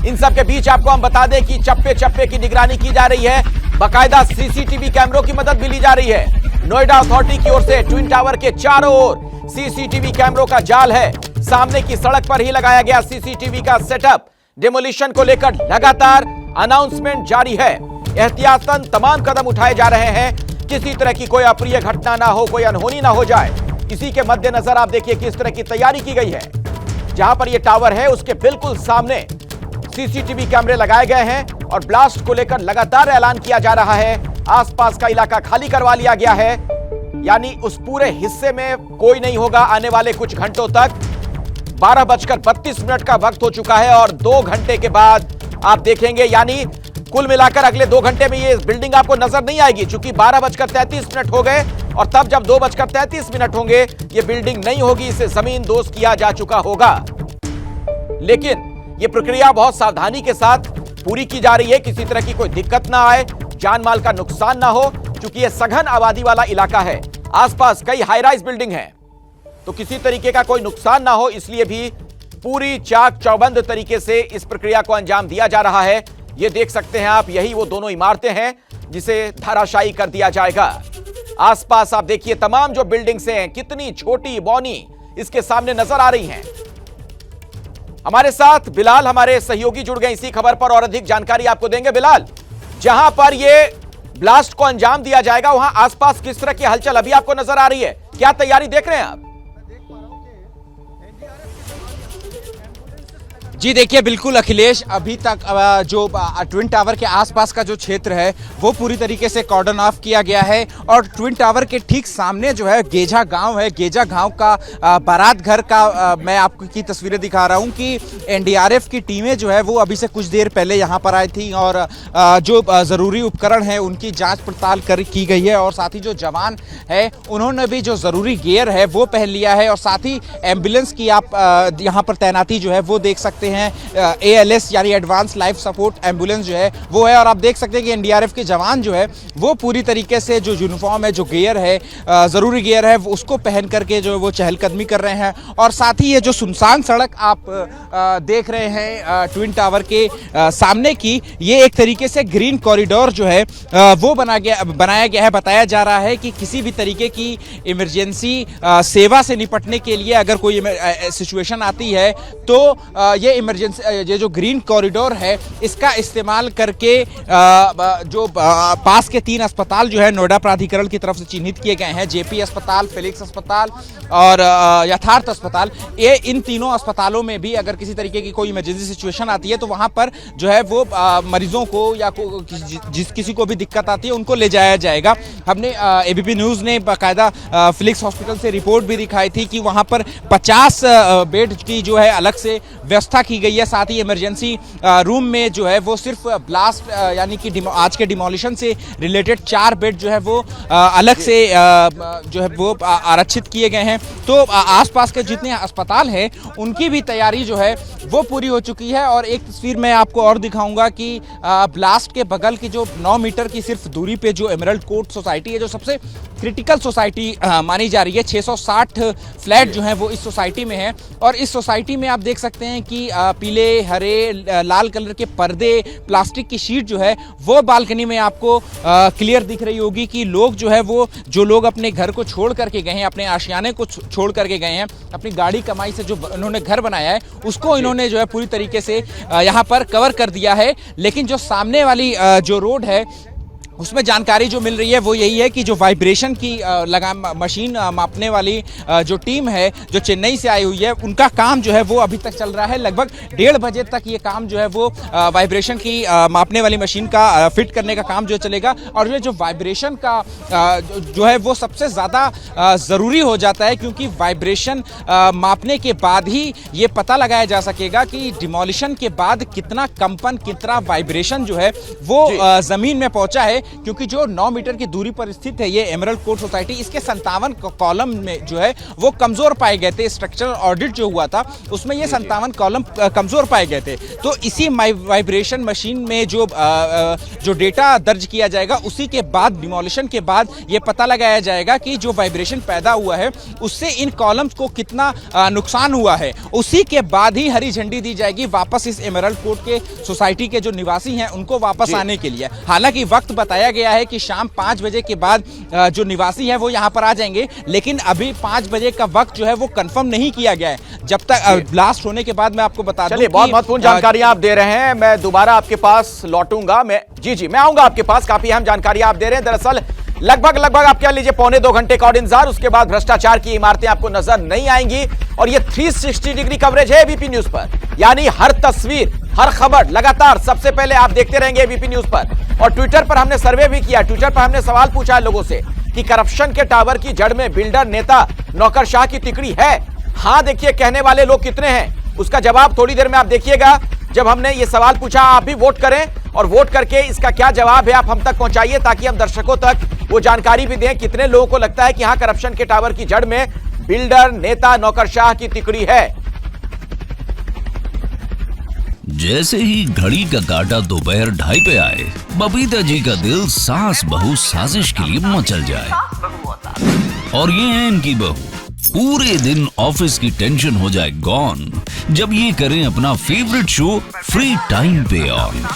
इन सब के बीच आपको हम बता दें कि चप्पे चप्पे की निगरानी की जा रही है। बाकायदा सीसीटीवी कैमरों की मदद भी ली जा रही है। नोएडा अथॉरिटी की ओर से ट्विन टावर के चारों ओर सीसीटीवी कैमरों का जाल है। सामने की सड़क पर ही लगाया गया सीसीटीवी का सेटअप। डिमोलिशन को लेकर लगातार अनाउंसमेंट जारी है। एहतियातन तमाम कदम उठाए जा रहे हैं, किसी तरह की कोई अप्रिय घटना ना हो, कोई अनहोनी ना हो जाए। इसी के मद्देनजर आप देखिए किस तरह की तैयारी की गई है। जहां पर यह टावर है उसके बिल्कुल सामने सीसीटीवी कैमरे लगाए गए हैं और ब्लास्ट को लेकर लगातार ऐलान किया जा रहा है। आसपास का इलाका खाली करवा लिया गया है, यानी उस पूरे हिस्से में कोई नहीं होगा आने वाले कुछ घंटों तक। 12:32 का वक्त हो चुका है और 2 घंटे के बाद आप देखेंगे, यानी कुल मिलाकर अगले 2 घंटे में ये बिल्डिंग आपको नजर नहीं आएगी, क्योंकि 12:33 हो गए और तब जब 2:33 होंगे ये बिल्डिंग नहीं होगी, इसे जमीन दोज किया जा चुका होगा। लेकिन ये प्रक्रिया बहुत सावधानी के साथ पूरी की जा रही है, किसी तरह की कोई दिक्कत ना आए, जान माल का नुकसान ना हो, क्योंकि ये सघन आबादी वाला इलाका है। आसपास कई हाई राइज बिल्डिंग है, तो किसी तरीके का कोई नुकसान ना हो, इसलिए भी पूरी चाक चौबंद तरीके से इस प्रक्रिया को अंजाम दिया जा रहा है। ये देख सकते हैं आप, यही वो दोनों इमारतें हैं जिसे धराशायी कर दिया जाएगा। आसपास आप देखिए तमाम जो बिल्डिंग्स हैं कितनी छोटी बौनी इसके सामने नजर आ रही हैं। हमारे साथ बिलाल हमारे सहयोगी जुड़ गए इसी खबर पर और अधिक जानकारी आपको देंगे। बिलाल, जहां पर ये ब्लास्ट को अंजाम दिया जाएगा वहां आसपास किस तरह की हलचल अभी आपको नजर आ रही है, क्या तैयारी देख रहे हैं आप? जी देखिए, बिल्कुल अखिलेश, अभी तक जो ट्विन टावर के आसपास का जो क्षेत्र है वो पूरी तरीके से कॉर्डन ऑफ किया गया है और ट्विन टावर के ठीक सामने जो है गेजा गांव है। गेजा गांव का बारात घर का मैं आपको की तस्वीरें दिखा रहा हूं कि एनडीआरएफ की टीमें जो है वो अभी से कुछ देर पहले यहां पर आई थी और जो ज़रूरी उपकरण है उनकी जाँच पड़ताल की गई है और साथ ही जो जवान है उन्होंने भी जो ज़रूरी गियर है वो पहन लिया है और साथ ही एम्बुलेंस की आप यहाँ पर तैनाती जो है वो देख सकते हैं। ALS यानी एडवांस लाइफ सपोर्ट एम्बुलेंस जो है वो है और आप देख सकते हैं कि एनडीआरएफ के जवान जो है वो पूरी तरीके से जो यूनिफॉर्म है, जो गियर है, ज़रूरी गियर है, उसको पहन करके जो वो चहलकदमी कर रहे हैं। और साथ ही ये जो सुनसान सड़क आप देख रहे हैं ट्विन टावर के सामने की, ये एक तरीके से ग्रीन कॉरिडोर जो है वो बनाया गया है। बताया जा रहा है कि किसी भी तरीके की इमरजेंसी सेवा से निपटने के लिए अगर कोई सिचुएशन आती है तो ये जो ग्रीन कॉरिडोर है इसका इस्तेमाल करके जो पास के 3 अस्पताल जो है नोएडा प्राधिकरण की तरफ से चिन्हित किए गए हैं, जेपी अस्पताल, फिलिक्स अस्पताल और यथार्थ अस्पताल, ये इन तीनों अस्पतालों में भी अगर किसी तरीके की कोई इमरजेंसी सिचुएशन आती है तो वहां पर जो है वो मरीजों को या किसी को भी दिक्कत आती है उनको ले जाया जाएगा। हमने एबीपी न्यूज़ ने बाकायदा फिलिक्स हॉस्पिटल से रिपोर्ट भी दिखाई थी कि वहां पर 50 बेड की जो है अलग से व्यवस्था की गई है। साथ ही इमरजेंसी रूम में जो है वो सिर्फ ब्लास्ट यानी कि आज के डिमोलिशन से रिलेटेड 4 बेड जो है वो अलग से जो है वो आरक्षित किए गए हैं। तो आसपास के जितने अस्पताल हैं उनकी भी तैयारी जो है वो पूरी हो चुकी है। और एक तस्वीर मैं आपको और दिखाऊंगा कि ब्लास्ट के बगल की जो 9 मीटर की सिर्फ दूरी पे जो एमरल्ड कोर्ट सोसाइटी है, जो सबसे क्रिटिकल सोसाइटी मानी जा रही है, 660 फ्लैट जो हैं वो इस सोसाइटी में है और इस सोसाइटी में आप देख सकते हैं कि पीले, हरे, लाल कलर के पर्दे, प्लास्टिक की शीट जो है वो बालकनी में आपको क्लियर दिख रही होगी कि लोग जो है वो जो लोग अपने घर को छोड़ करके गए हैं, अपने आशियाने को छोड़ करके गए हैं, अपनी गाड़ी कमाई से जो इन्होंने घर बनाया है उसको इन्होंने जो है पूरी तरीके से यहाँ पर कवर कर दिया है। लेकिन जो सामने वाली जो रोड है उसमें जानकारी जो मिल रही है वो यही है कि जो वाइब्रेशन की मशीन मापने वाली जो टीम है जो चेन्नई से आई हुई है उनका काम जो है वो अभी तक चल रहा है। लगभग 1:30 बजे तक ये काम जो है वो वाइब्रेशन की मापने वाली मशीन का फिट करने का काम जो चलेगा। और ये जो वाइब्रेशन का जो है वो सबसे ज़्यादा ज़रूरी हो जाता है, क्योंकि वाइब्रेशन मापने के बाद ही ये पता लगाया जा सकेगा कि डिमोलिशन के बाद कितना कंपन, कितना वाइब्रेशन जो है वो ज़मीन में पहुँचा है। क्योंकि जो 9 मीटर की दूरी पर स्थित है ये एमरल्ड कोर्ट सोसाइटी, इसके 57 कॉलम में जो है वो कमजोर पाए गए थे। स्ट्रक्चरल ऑडिट जो हुआ था उसमें ये 57 कॉलम कमजोर पाए गए थे। तो इसी वाइब्रेशन मशीन में जो डेटा दर्ज किया जाएगा उसी के बाद डिमोलिशन के बाद ये पता लगाया जाएगा कि जो वाइब्रेशन पैदा हुआ है उससे इन कॉलम्स को कितना नुकसान हुआ है। उसी के बाद ही हरी झंडी दी जाएगी वापस इस एमरल्ड कोर्ट के सोसाइटी के जो निवासी हैं उनको वापस आने के लिए। हालांकि वक्त बताया गया है कि शाम 5 बजे के बाद जो निवासी हैं वो यहां पर आ जाएंगे, लेकिन अभी 5 बजे का वक्त जो है वो कंफर्म नहीं किया गया है। जब तक ब्लास्ट होने के बाद मैं आपको बता दूं, बहुत महत्वपूर्ण जानकारी आप दे रहे हैं। मैं दोबारा आपके पास लौटूंगा। मैं आऊंगा आपके पास। काफी अहम जानकारी आप दे रहे हैं। दरअसल लगभग आप कह लीजिए 1.25 घंटे का और इंतजार, उसके बाद भ्रष्टाचार की इमारतें आपको नजर नहीं आएंगी। और ये 360 डिग्री कवरेज है एबीपी न्यूज पर, यानी हर तस्वीर, हर खबर लगातार सबसे पहले आप देखते रहेंगे एबीपी न्यूज पर। और ट्विटर पर हमने सर्वे भी किया। ट्विटर पर हमने सवाल पूछा लोगों से कि करप्शन के टावर की जड़ में बिल्डर, नेता, नौकरशाह की तिकड़ी है। हां देखिए कहने वाले लोग कितने हैं, उसका जवाब थोड़ी देर में आप देखिएगा। जब हमने ये सवाल पूछा, आप भी वोट करें और वोट करके इसका क्या जवाब है आप हम तक पहुंचाइए, ताकि हम दर्शकों तक वो जानकारी भी दें कितने लोगों को लगता है कि हाँ करप्शन के टावर की जड़ में बिल्डर, नेता, नौकरशाह की तिकड़ी है। जैसे ही घड़ी का काटा दोपहर 2:30 पे आए, बबीता जी का दिल सास बहू साजिश के लिए मचल जाए। और ये है इनकी बहू, पूरे दिन ऑफिस की टेंशन हो जाए गॉन जब ये करें अपना फेवरेट शो फ्री टाइम पे ऑन।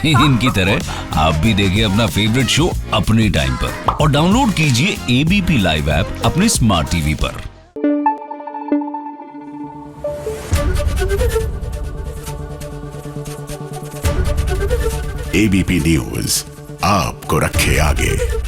इनकी तरह आप भी देखें अपना फेवरेट शो अपने टाइम पर और डाउनलोड कीजिए एबीपी लाइव ऐप अपने स्मार्ट टीवी पर। एबीपी न्यूज आपको रखे आगे।